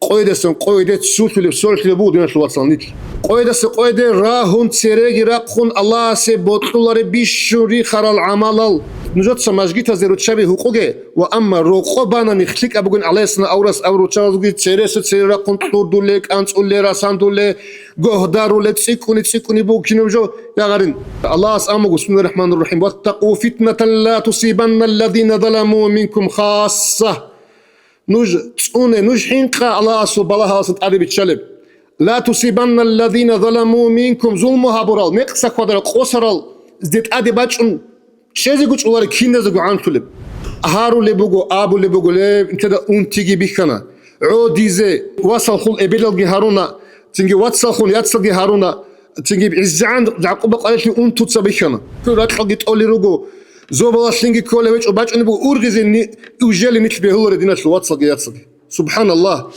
قويدسن قويدت سوتلب سولتلب بودنا شواتسان قويدس قويد راهون تسريغ راقون الله سبوتلار بيشوري خرال عملال نجات سماجيتا زيرو شبي حقوقه واما رقبانا نخليك ابغن عليسنا اورس اورو تشازغي تسريس تسريراقون تودولك انصوليرا ساندولي غهدارولك تسيكوني بوكينوجو يا غارين الله اسامو بسم الله الرحمن الرحيم واتقوا فتنة لا تصيبن الذين ظلموا منكم خاصة نوج تسوني نوج حينقا الله سبحانه وتعالى بتشلب لا تصيبن الذين ظلموا منكم ظلمها برال مقصا قدر قصرال زيت ادي باچون شيزي گوچولار كيندزو عنتلب هارو لبوغو ابو لبوغو لب انت اونتيغي بيخنا عوديزه وصل خل ابيلغي هارونا تنجي واتسل خل ياتسلغي هارونا تنجي عزعان يعقوب قالت لي انتو تصبيخنا كرات حقي تقولي روغو زوبلا شينغي كولويچ وباچون بو اورغزي اوجيل نيت بهور ديناش واتسل ياتسل سبحان الله